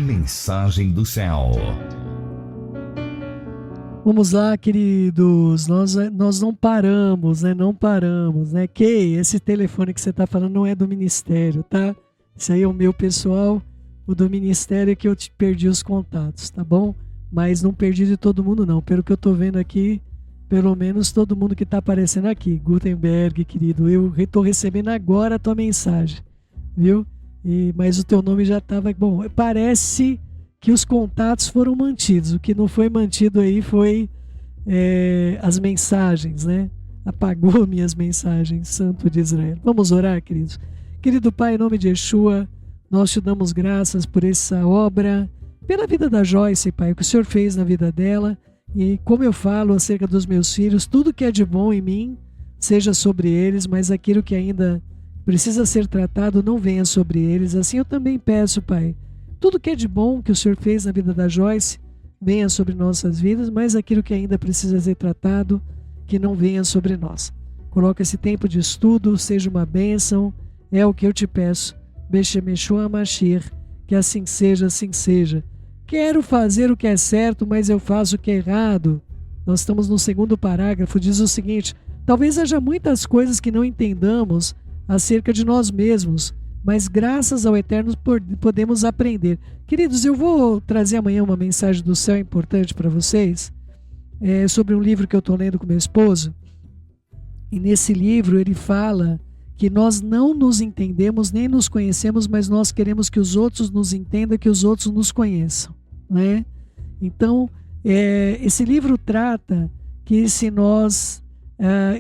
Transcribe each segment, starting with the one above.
Mensagem do céu. Vamos lá, queridos, nós não paramos, né? Não paramos, né? Esse telefone que você está falando não é do ministério, tá? Isso aí é o meu pessoal, o do ministério é que eu te perdi os contatos, tá bom? Mas não perdi de todo mundo não, pelo que eu estou vendo aqui, pelo menos todo mundo que está aparecendo aqui. Gutenberg, querido, eu estou recebendo agora a tua mensagem, viu? Mas o teu nome já estava... Bom, parece que os contatos foram mantidos. O que não foi mantido aí foi as mensagens, né? Apagou minhas mensagens, Santo de Israel. Vamos orar, queridos. Querido Pai, em nome de Yeshua, nós te damos graças por essa obra, pela vida da Joyce, Pai, o que o Senhor fez na vida dela. E como eu falo acerca dos meus filhos, tudo que é de bom em mim, seja sobre eles, mas aquilo que ainda precisa ser tratado, não venha sobre eles. Assim eu também peço, Pai, tudo que é de bom que o Senhor fez na vida da Joyce, venha sobre nossas vidas, mas aquilo que ainda precisa ser tratado, que não venha sobre nós. Coloca esse tempo de estudo, seja uma bênção, é o que eu te peço. Beshemeshua Mashiach, que assim seja, assim seja. Quero fazer o que é certo, mas eu faço o que é errado. Nós estamos no segundo parágrafo, diz o seguinte: talvez haja muitas coisas que não entendamos acerca de nós mesmos, mas graças ao Eterno podemos aprender. Queridos, eu vou trazer amanhã uma mensagem do céu importante para vocês, sobre um livro que eu estou lendo com meu esposo, e nesse livro ele fala que nós não nos entendemos nem nos conhecemos, mas nós queremos que os outros nos entendam, que os outros nos conheçam, né? Então, esse livro trata que se nós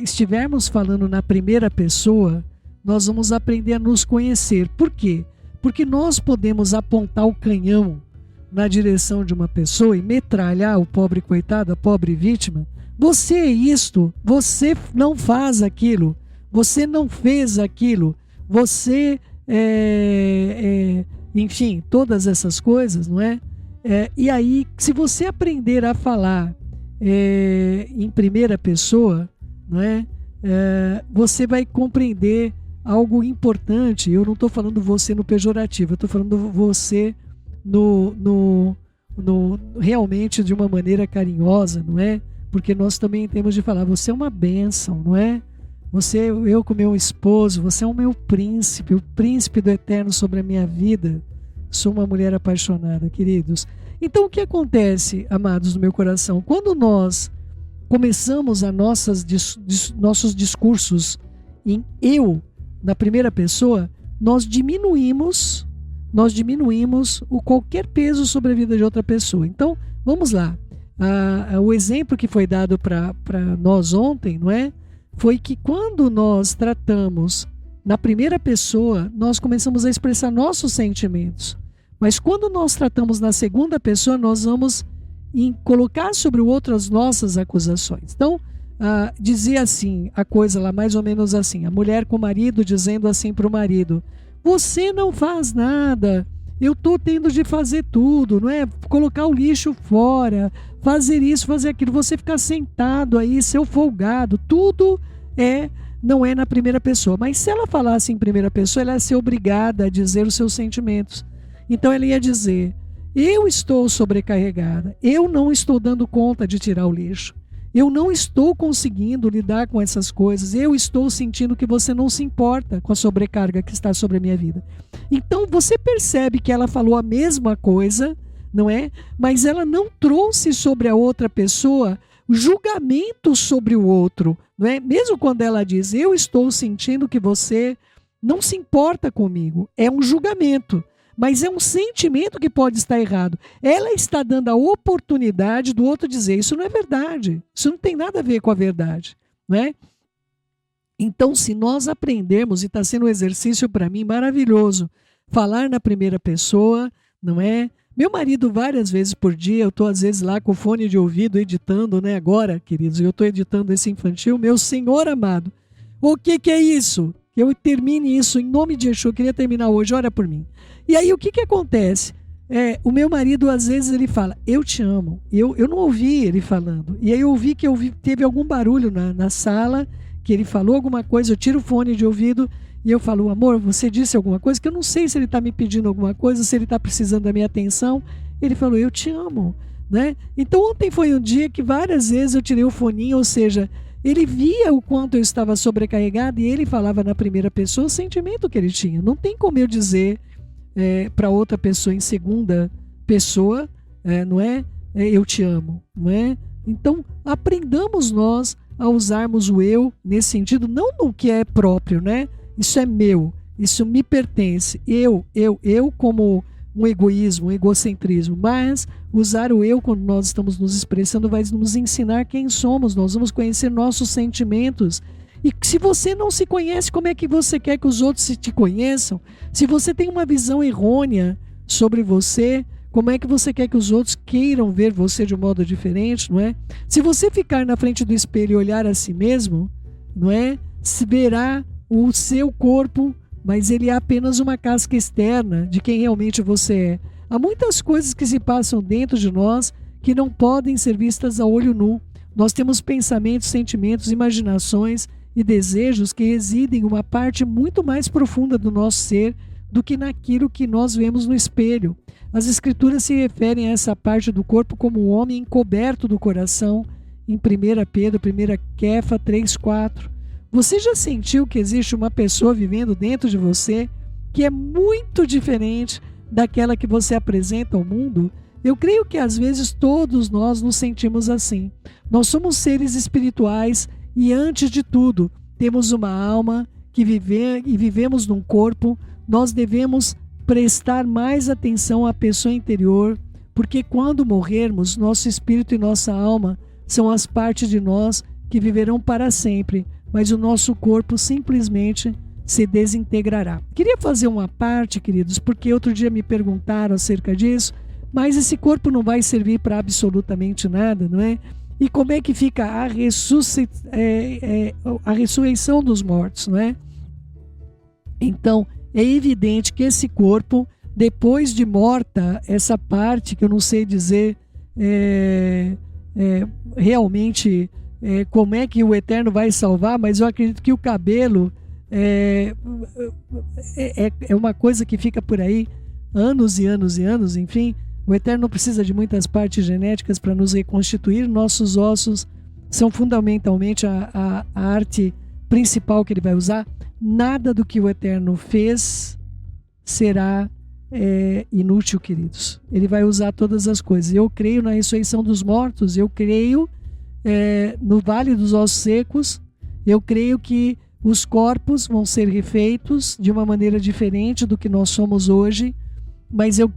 estivermos falando na primeira pessoa, nós vamos aprender a nos conhecer. Por quê? Porque nós podemos apontar o canhão na direção de uma pessoa e metralhar o pobre coitado, a pobre vítima. Você é isto, você não faz aquilo, você não fez aquilo, você, enfim, todas essas coisas, não é? E aí, se você aprender a falar em primeira pessoa, não é? Você vai compreender algo importante. Eu não estou falando você no pejorativo, eu estou falando você realmente de uma maneira carinhosa, não é? Porque nós também temos de falar, você é uma bênção, não é? Eu com meu esposo, você é o meu príncipe, o príncipe do Eterno sobre a minha vida. Sou uma mulher apaixonada, queridos. Então o que acontece, amados do meu coração? Quando nós começamos nossos discursos em eu, na primeira pessoa, nós diminuímos o qualquer peso sobre a vida de outra pessoa. Então, vamos lá. O exemplo que foi dado para nós ontem, não é? Foi que quando nós tratamos na primeira pessoa, nós começamos a expressar nossos sentimentos. Mas quando nós tratamos na segunda pessoa, nós vamos colocar sobre o outro as nossas acusações. Então, dizia assim, a coisa lá mais ou menos assim, a mulher com o marido dizendo assim para o marido: você não faz nada, eu estou tendo de fazer tudo, não é? Colocar o lixo fora, fazer isso, fazer aquilo, você ficar sentado aí, seu folgado, tudo não é na primeira pessoa. Mas se ela falasse em primeira pessoa, ela ia ser obrigada a dizer os seus sentimentos. Então ela ia dizer: eu estou sobrecarregada, eu não estou dando conta de tirar o lixo, eu não estou conseguindo lidar com essas coisas, eu estou sentindo que você não se importa com a sobrecarga que está sobre a minha vida. Então você percebe que ela falou a mesma coisa, não é? Mas ela não trouxe sobre a outra pessoa julgamento sobre o outro, não é? Mesmo quando ela diz: eu estou sentindo que você não se importa comigo, é um julgamento. Mas é um sentimento que pode estar errado. Ela está dando a oportunidade do outro dizer: isso não é verdade, isso não tem nada a ver com a verdade, não é? Então, se nós aprendermos, e está sendo um exercício para mim maravilhoso, falar na primeira pessoa, não é? Meu marido, várias vezes por dia, eu estou às vezes lá com o fone de ouvido editando, né? Agora, queridos, eu estou editando esse infantil. Meu Senhor amado, o que é isso? Que eu termine isso em nome de Yeshua. Eu queria terminar hoje, ora por mim. E aí o que acontece? O meu marido às vezes ele fala: eu te amo. Eu não ouvi ele falando. E aí eu ouvi que teve algum barulho na sala, que ele falou alguma coisa, eu tiro o fone de ouvido e eu falo, amor, você disse alguma coisa que eu não sei se ele está me pedindo alguma coisa, se ele está precisando da minha atenção. Ele falou, eu te amo, né? Então ontem foi um dia que várias vezes eu tirei o foninho, ou seja, ele via o quanto eu estava sobrecarregado e ele falava na primeira pessoa o sentimento que ele tinha. Não tem como eu dizer para outra pessoa em segunda pessoa, não é? Eu te amo, não é? Então aprendamos nós a usarmos o eu nesse sentido, não no que é próprio, né? Isso é meu, isso me pertence, eu como um egoísmo, um egocentrismo, mas usar o eu quando nós estamos nos expressando vai nos ensinar quem somos, nós vamos conhecer nossos sentimentos. E se você não se conhece, como é que você quer que os outros te conheçam? Se você tem uma visão errônea sobre você, como é que você quer que os outros queiram ver você de um modo diferente, não é? Se você ficar na frente do espelho e olhar a si mesmo, não é? Se verá o seu corpo, mas ele é apenas uma casca externa de quem realmente você é. Há muitas coisas que se passam dentro de nós que não podem ser vistas a olho nu. Nós temos pensamentos, sentimentos, imaginações e desejos que residem em uma parte muito mais profunda do nosso ser do que naquilo que nós vemos no espelho. As escrituras se referem a essa parte do corpo como um homem encoberto do coração, em 1 Pedro, 1 Kefa 3,4. Você já sentiu que existe uma pessoa vivendo dentro de você que é muito diferente daquela que você apresenta ao mundo? Eu creio que às vezes todos nós nos sentimos assim. Nós somos seres espirituais e, antes de tudo, temos uma alma que vivemos num corpo. Nós devemos prestar mais atenção à pessoa interior, porque quando morrermos, nosso espírito e nossa alma são as partes de nós que viverão para sempre, mas o nosso corpo simplesmente se desintegrará. Queria fazer uma parte, queridos, porque outro dia me perguntaram acerca disso, mas esse corpo não vai servir para absolutamente nada, não é? E como é que fica a ressurreição dos mortos, não é? Então, é evidente que esse corpo, depois de morta, essa parte que eu não sei dizer realmente como é que o Eterno vai salvar, mas eu acredito que o cabelo é uma coisa que fica por aí anos e anos e anos, enfim. O Eterno não precisa de muitas partes genéticas para nos reconstituir. Nossos ossos são fundamentalmente a arte principal que ele vai usar. Nada do que o Eterno fez será inútil, queridos. Ele vai usar todas as coisas. Eu creio na ressurreição dos mortos, eu creio no Vale dos Ossos Secos, eu creio que os corpos vão ser refeitos de uma maneira diferente do que nós somos hoje, mas eu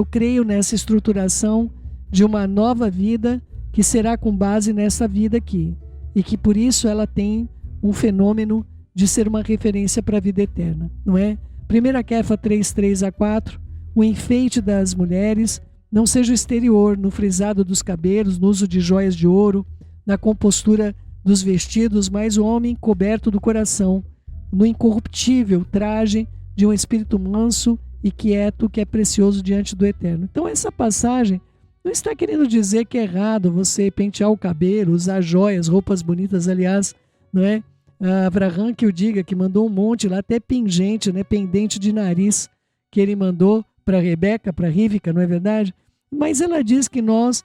creio nessa estruturação de uma nova vida que será com base nessa vida aqui, e que por isso ela tem um fenômeno de ser uma referência para a vida eterna, não é? 1 Kefa 3:3-4, o enfeite das mulheres não seja o exterior, no frisado dos cabelos, no uso de joias de ouro, na compostura dos vestidos, mas o homem coberto do coração, no incorruptível traje de um espírito manso e quieto, que é precioso diante do Eterno. Então essa passagem não está querendo dizer que é errado você pentear o cabelo, usar joias, roupas bonitas, aliás, não é? Abraham que o diga, que mandou um monte lá, até pingente, né? Pendente de nariz, que ele mandou para Rebeca, para Rívika, não é verdade? Mas ela diz que nós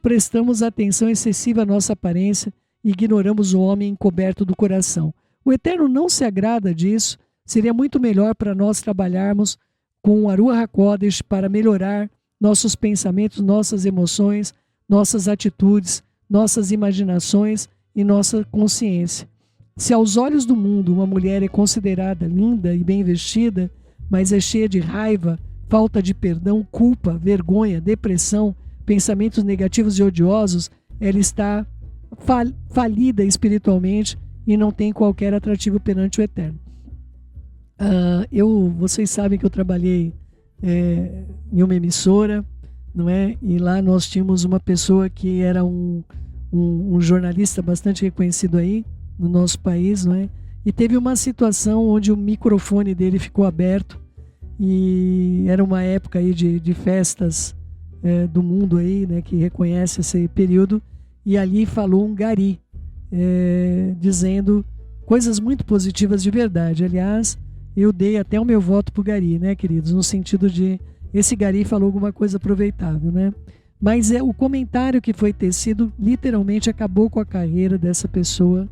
prestamos atenção excessiva à nossa aparência e ignoramos o homem encoberto do coração. O Eterno não se agrada disso. Seria muito melhor para nós trabalharmos com o Aruach HaKodesh para melhorar nossos pensamentos, nossas emoções, nossas atitudes, nossas imaginações e nossa consciência. Se aos olhos do mundo uma mulher é considerada linda e bem vestida, mas é cheia de raiva, falta de perdão, culpa, vergonha, depressão, pensamentos negativos e odiosos, ela está falida espiritualmente e não tem qualquer atrativo perante o Eterno. Vocês sabem que eu trabalhei em uma emissora, não é? E lá nós tínhamos uma pessoa que era um jornalista bastante reconhecido aí no nosso país, não é? E teve uma situação onde o microfone dele ficou aberto, e era uma época aí de festas do mundo aí, né, que reconhece esse período, e ali falou um gari, dizendo coisas muito positivas de verdade. Aliás, eu dei até o meu voto pro Gari, né, queridos? No sentido de, esse Gari falou alguma coisa aproveitável, né? Mas o comentário que foi tecido literalmente acabou com a carreira dessa pessoa,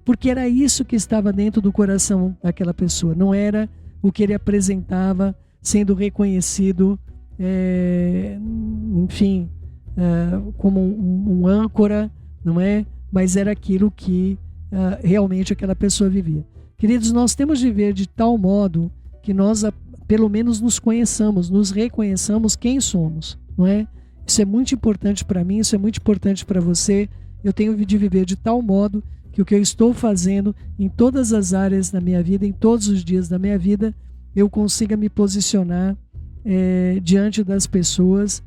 porque era isso que estava dentro do coração daquela pessoa, não era o que ele apresentava sendo reconhecido, enfim, como um âncora, não é? Mas era aquilo que realmente aquela pessoa vivia. Queridos, nós temos de viver de tal modo que nós pelo menos nos conheçamos, nos reconheçamos quem somos, não é? Isso é muito importante para mim, isso é muito importante para você. Eu tenho de viver de tal modo que o que eu estou fazendo em todas as áreas da minha vida, em todos os dias da minha vida, eu consiga me posicionar diante das pessoas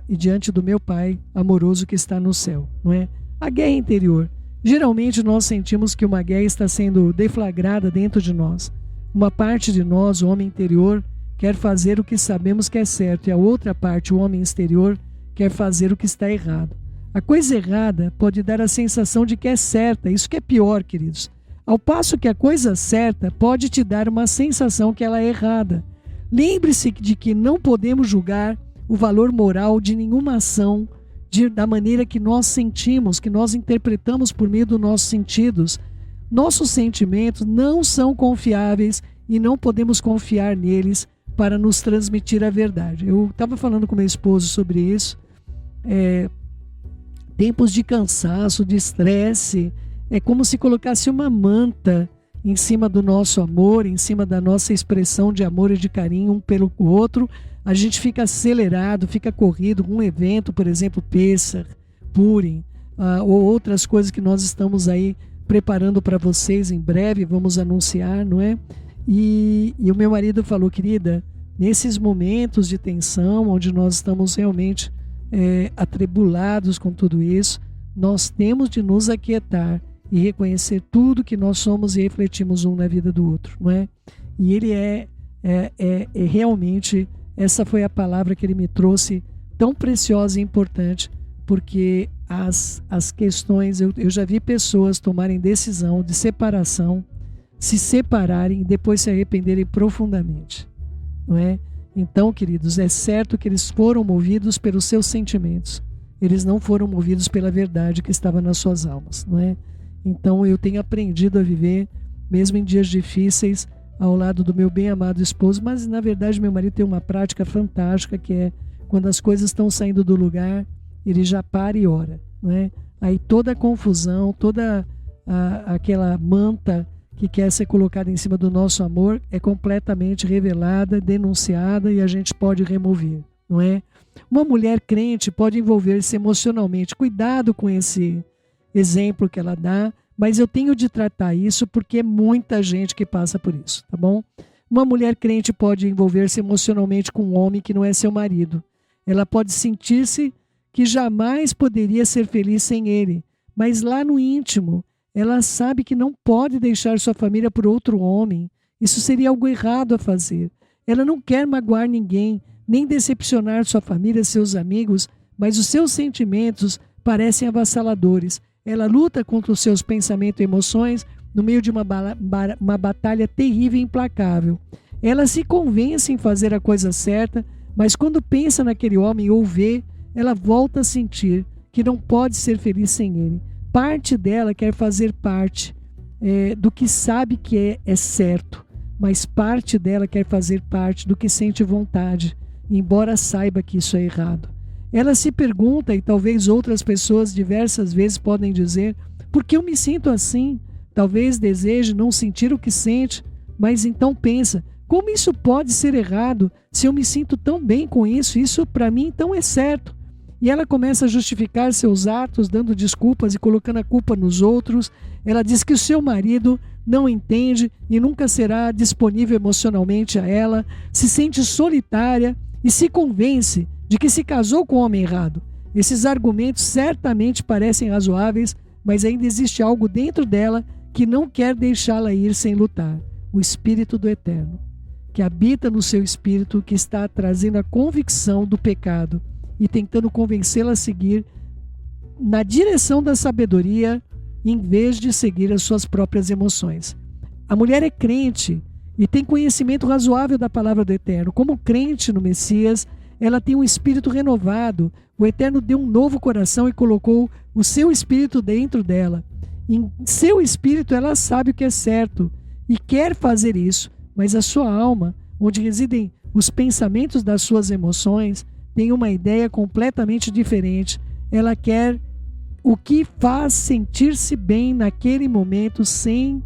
e diante do meu Pai amoroso que está no céu, não é? A guerra interior. Geralmente nós sentimos que uma guerra está sendo deflagrada dentro de nós. Uma parte de nós, o homem interior, quer fazer o que sabemos que é certo, e a outra parte, o homem exterior, quer fazer o que está errado. A coisa errada pode dar a sensação de que é certa, isso que é pior, queridos. Ao passo que a coisa certa pode te dar uma sensação que ela é errada. Lembre-se de que não podemos julgar o valor moral de nenhuma ação da maneira que nós sentimos, que nós interpretamos por meio dos nossos sentidos. Nossos sentimentos não são confiáveis e não podemos confiar neles para nos transmitir a verdade. Eu estava falando com meu esposo sobre isso. Tempos de cansaço, de estresse, é como se colocasse uma manta em cima do nosso amor, em cima da nossa expressão de amor e de carinho um pelo outro. A gente fica acelerado, fica corrido com um evento, por exemplo, Pêssar, Purim, ou outras coisas que nós estamos aí preparando para vocês em breve, vamos anunciar, não é? E o meu marido falou, querida, nesses momentos de tensão, onde nós estamos realmente atribulados com tudo isso, nós temos de nos aquietar e reconhecer tudo que nós somos e refletimos um na vida do outro, não é? E ele realmente, essa foi a palavra que ele me trouxe, tão preciosa e importante, porque as questões, eu já vi pessoas tomarem decisão de separação, se separarem e depois se arrependerem profundamente, não é? Então, queridos, é certo que eles foram movidos pelos seus sentimentos, eles não foram movidos pela verdade que estava nas suas almas, não é? Então eu tenho aprendido a viver, mesmo em dias difíceis, ao lado do meu bem-amado esposo, mas na verdade meu marido tem uma prática fantástica, que é quando as coisas estão saindo do lugar, ele já para e ora, não é? Aí toda a confusão, toda aquela manta que quer ser colocada em cima do nosso amor é completamente revelada, denunciada, e a gente pode remover, não é? Uma mulher crente pode envolver-se emocionalmente. Cuidado com esse exemplo que ela dá, mas eu tenho de tratar isso porque é muita gente que passa por isso, tá bom? Uma mulher crente pode envolver-se emocionalmente com um homem que não é seu marido. Ela pode sentir-se que jamais poderia ser feliz sem ele, mas lá no íntimo, ela sabe que não pode deixar sua família por outro homem. Isso seria algo errado a fazer. Ela não quer magoar ninguém, nem decepcionar sua família, seus amigos, mas os seus sentimentos parecem avassaladores. Ela luta contra os seus pensamentos e emoções no meio de uma batalha terrível e implacável. Ela se convence em fazer a coisa certa, mas quando pensa naquele homem ou vê, ela volta a sentir que não pode ser feliz sem ele. Parte dela quer fazer parte do que sabe que é certo, mas parte dela quer fazer parte do que sente vontade, embora saiba que isso é errado. Ela se pergunta, e talvez outras pessoas diversas vezes podem dizer, por que eu me sinto assim? Talvez deseje não sentir o que sente, mas então pensa, como isso pode ser errado se eu me sinto tão bem com isso? Isso para mim então é certo. E ela começa a justificar seus atos, dando desculpas e colocando a culpa nos outros. Ela diz que o seu marido não entende e nunca será disponível emocionalmente a ela, se sente solitária e se convence de que se casou com o homem errado. Esses argumentos certamente parecem razoáveis, mas ainda existe algo dentro dela que não quer deixá-la ir sem lutar. O Espírito do Eterno, que habita no seu espírito, que está trazendo a convicção do pecado e tentando convencê-la a seguir na direção da sabedoria, em vez de seguir as suas próprias emoções. A mulher é crente e tem conhecimento razoável da palavra do Eterno. Como crente no Messias, ela tem um espírito renovado. O Eterno deu um novo coração e colocou o seu espírito dentro dela. Em seu espírito ela sabe o que é certo e quer fazer isso, mas a sua alma, onde residem os pensamentos das suas emoções, tem uma ideia completamente diferente. Ela quer o que faz sentir-se bem naquele momento, sem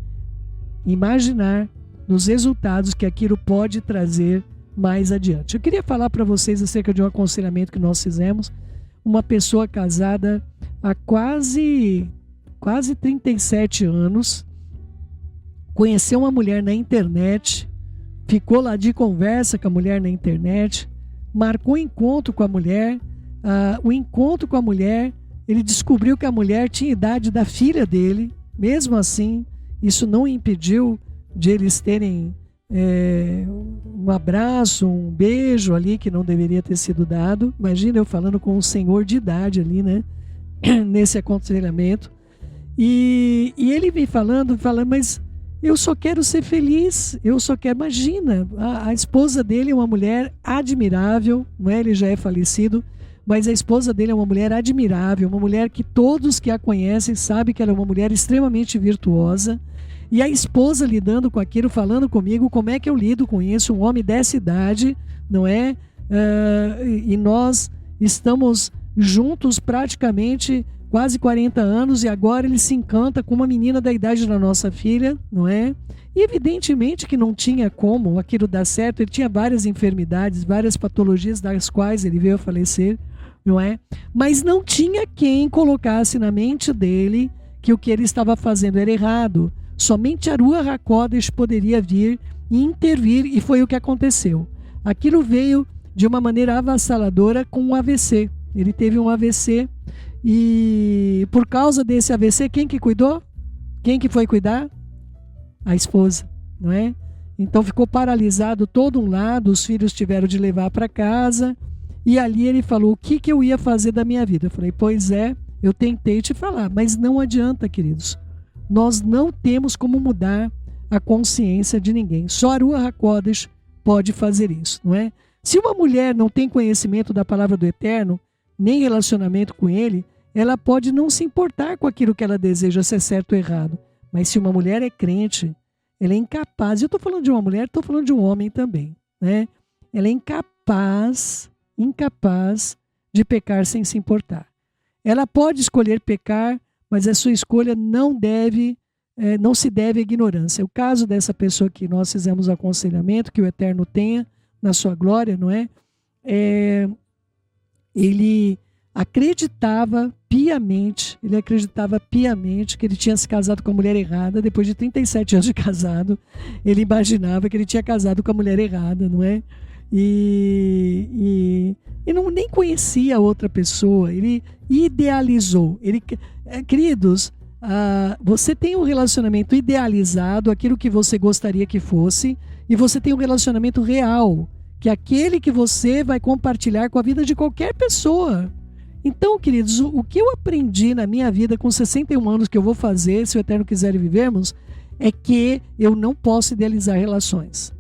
imaginar nos resultados que aquilo pode trazer mais adiante. Eu queria falar para vocês acerca de um aconselhamento que nós fizemos. Uma pessoa casada há quase 37 anos, conheceu uma mulher na internet, ficou lá de conversa com a mulher na internet, marcou encontro com a mulher. O encontro com a mulher, ele descobriu que a mulher tinha a idade da filha dele. Mesmo assim, isso não impediu de eles terem um abraço, um beijo ali que não deveria ter sido dado. Imagina eu falando com um senhor de idade ali, né? Nesse aconselhamento. E ele me falando, mas eu só quero ser feliz, eu só quero... Imagina, a esposa dele é uma mulher admirável, não é? Ele já é falecido, mas a esposa dele é uma mulher admirável, uma mulher que todos que a conhecem sabem que ela é uma mulher extremamente virtuosa. E a esposa lidando com aquilo, falando comigo, como é que eu lido com isso? Um homem dessa idade, não é? E nós estamos juntos praticamente quase 40 anos e agora ele se encanta com uma menina da idade da nossa filha, não é? E evidentemente que não tinha como aquilo dar certo. Ele tinha várias enfermidades, várias patologias das quais ele veio a falecer, não é? Mas não tinha quem colocasse na mente dele que o que ele estava fazendo era errado. Somente a Ruach HaKodesh poderia vir e intervir, e foi o que aconteceu. Aquilo veio de uma maneira avassaladora com um AVC. Ele teve um AVC e por causa desse AVC, quem que cuidou? Quem que foi cuidar? A esposa, não é? Então ficou paralisado todo um lado, os filhos tiveram de levar para casa e ali ele falou: o que eu ia fazer da minha vida? Eu falei: pois é, eu tentei te falar, mas não adianta, queridos. Nós não temos como mudar a consciência de ninguém. Só a Ruach HaKodesh pode fazer isso, não é? Se uma mulher não tem conhecimento da palavra do Eterno, nem relacionamento com ele, ela pode não se importar com aquilo que ela deseja, se é certo ou errado. Mas se uma mulher é crente, ela é incapaz. Eu estou falando de uma mulher, estou falando de um homem também, né? Ela é incapaz de pecar sem se importar. Ela pode escolher pecar, mas a sua escolha não se deve à ignorância. O caso dessa pessoa que nós fizemos aconselhamento, que o Eterno tenha na sua glória, não é? Ele acreditava piamente que ele tinha se casado com a mulher errada. Depois de 37 anos de casado, ele imaginava que ele tinha casado com a mulher errada, não é? E nem conhecia a outra pessoa, ele idealizou. Queridos, você tem um relacionamento idealizado, aquilo que você gostaria que fosse, e você tem um relacionamento real, que é aquele que você vai compartilhar com a vida de qualquer pessoa. Então, queridos, o que eu aprendi na minha vida com 61 anos que eu vou fazer, se o Eterno quiser vivermos, é que eu não posso idealizar relações.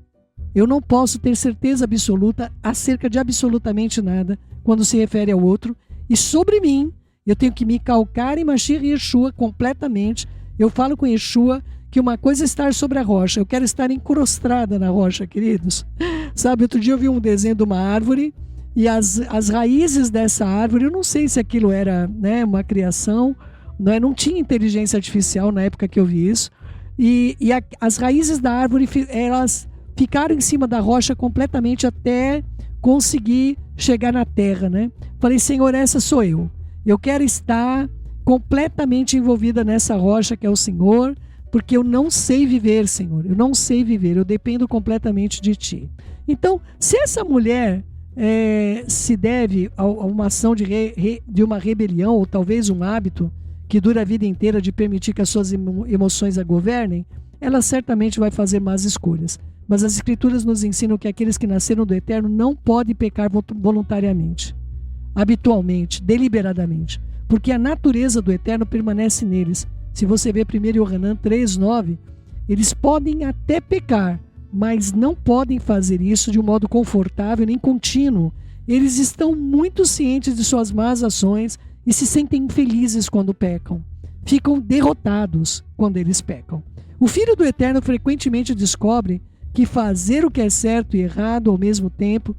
Eu não posso ter certeza absoluta acerca de absolutamente nada quando se refere ao outro. E sobre mim, eu tenho que me calcar em Mashiach e Yeshua completamente. Eu falo com Yeshua que uma coisa é estar sobre a rocha. Eu quero estar encrostada na rocha, queridos. Sabe, outro dia eu vi um desenho de uma árvore e as raízes dessa árvore, eu não sei se aquilo era, né, uma criação, não tinha inteligência artificial na época que eu vi isso. As raízes da árvore, elas ficaram em cima da rocha completamente até conseguir chegar na terra, né? Falei: Senhor, essa sou eu. Eu quero estar completamente envolvida nessa rocha que é o Senhor, porque eu não sei viver, Senhor. Eu não sei viver, eu dependo completamente de Ti. Então, se essa mulher se deve a uma ação de uma rebelião, ou talvez um hábito que dura a vida inteira de permitir que as suas emoções a governem, ela certamente vai fazer más escolhas. Mas as Escrituras nos ensinam que aqueles que nasceram do Eterno não podem pecar voluntariamente, habitualmente, deliberadamente, porque a natureza do Eterno permanece neles. Se você vê 1 Yohanan 3:9, eles podem até pecar, mas não podem fazer isso de um modo confortável nem contínuo. Eles estão muito cientes de suas más ações e se sentem infelizes quando pecam. Ficam derrotados quando eles pecam. O Filho do Eterno frequentemente descobre que fazer o que é certo e errado ao mesmo tempo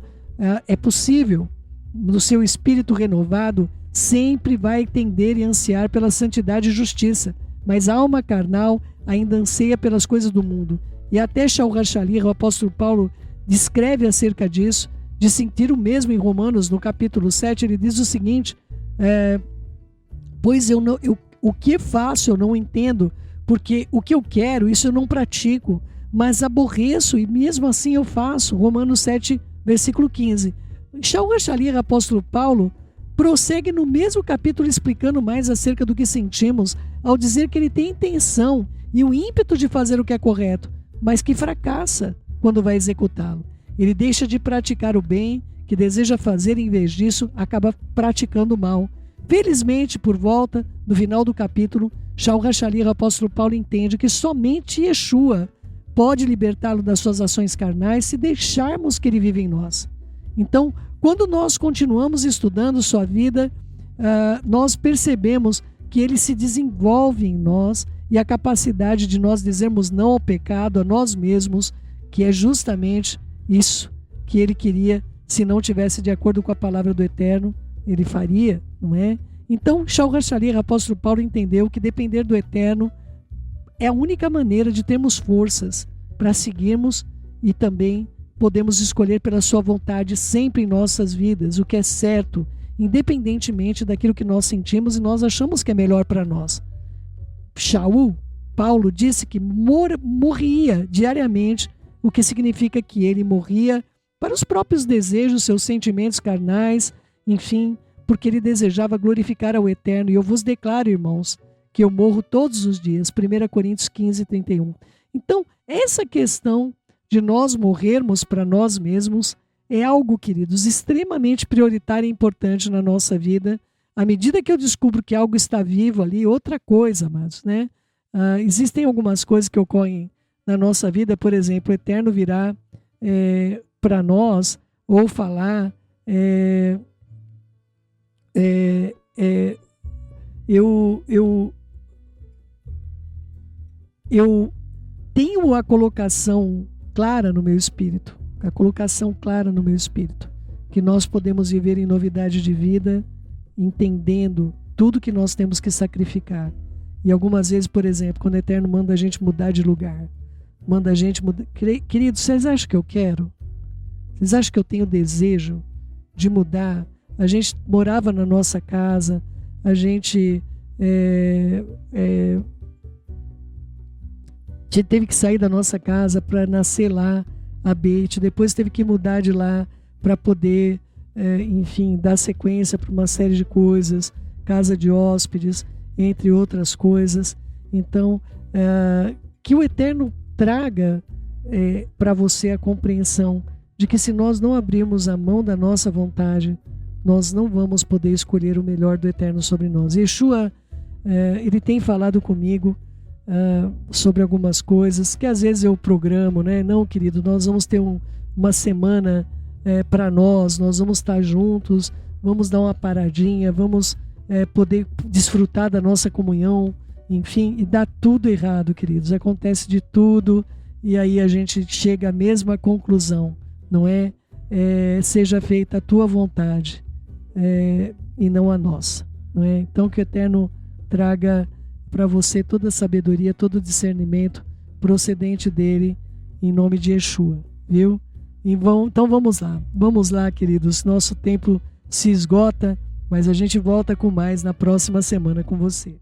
é possível. No seu espírito renovado, sempre vai tender e ansiar pela santidade e justiça, mas a alma carnal ainda anseia pelas coisas do mundo. E até Shaul HaShaliach, o apóstolo Paulo, descreve acerca disso, de sentir o mesmo em Romanos, no capítulo 7, ele diz o seguinte: pois o que faço eu não entendo, porque o que eu quero, isso eu não pratico, mas aborreço e mesmo assim eu faço. Romanos 7, versículo 15. Shaul HaShaliach, apóstolo Paulo, prossegue no mesmo capítulo explicando mais acerca do que sentimos, ao dizer que ele tem intenção e o ímpeto de fazer o que é correto, mas que fracassa quando vai executá-lo. Ele deixa de praticar o bem que deseja fazer e, em vez disso, acaba praticando o mal. Felizmente, por volta do final do capítulo, Shaul HaShaliach, o apóstolo Paulo, entende que somente Yeshua pode libertá-lo das suas ações carnais se deixarmos que ele viva em nós. Então, quando nós continuamos estudando sua vida, nós percebemos que ele se desenvolve em nós e a capacidade de nós dizermos não ao pecado, a nós mesmos, que é justamente isso que ele queria. Se não tivesse de acordo com a palavra do Eterno, ele faria, não é? Então, Shaul HaShaliach, apóstolo Paulo, entendeu que depender do Eterno é a única maneira de termos forças para seguirmos e também podemos escolher pela sua vontade sempre em nossas vidas o que é certo, independentemente daquilo que nós sentimos e nós achamos que é melhor para nós. Paulo disse que morria diariamente, o que significa que ele morria para os próprios desejos, seus sentimentos carnais, enfim, porque ele desejava glorificar ao Eterno. E eu vos declaro, irmãos, que eu morro todos os dias. 1 Coríntios 15, 31. Então, essa questão de nós morrermos para nós mesmos é algo, queridos, extremamente prioritário e importante na nossa vida. À medida que eu descubro que algo está vivo ali, outra coisa, amados, né? Existem algumas coisas que ocorrem na nossa vida, por exemplo, o Eterno virá para nós ou falar eu tenho a colocação clara no meu espírito, que nós podemos viver em novidade de vida, entendendo tudo que nós temos que sacrificar. E algumas vezes, por exemplo, quando o Eterno manda a gente mudar de lugar, manda a gente mudar. Queridos, vocês acham que eu quero? Vocês acham que eu tenho desejo de mudar? A gente morava na nossa casa, a gente teve que sair da nossa casa para nascer lá, a Beit, depois teve que mudar de lá para poder, enfim, dar sequência para uma série de coisas, casa de hóspedes, entre outras coisas. Então, que o Eterno traga para você a compreensão de que se nós não abrirmos a mão da nossa vontade, nós não vamos poder escolher o melhor do Eterno sobre nós. Yeshua, ele tem falado comigo sobre algumas coisas que às vezes eu programo, né? Não, querido, nós vamos ter uma semana para nós vamos estar juntos, vamos dar uma paradinha, vamos poder desfrutar da nossa comunhão, enfim, e dá tudo errado, queridos. Acontece de tudo e aí a gente chega à mesma conclusão, não é? Seja feita a tua vontade e não a nossa, não é? Então que o Eterno traga para você toda a sabedoria, todo o discernimento procedente dele, em nome de Yeshua, viu? Então vamos lá, queridos. Nosso tempo se esgota, mas a gente volta com mais na próxima semana com você.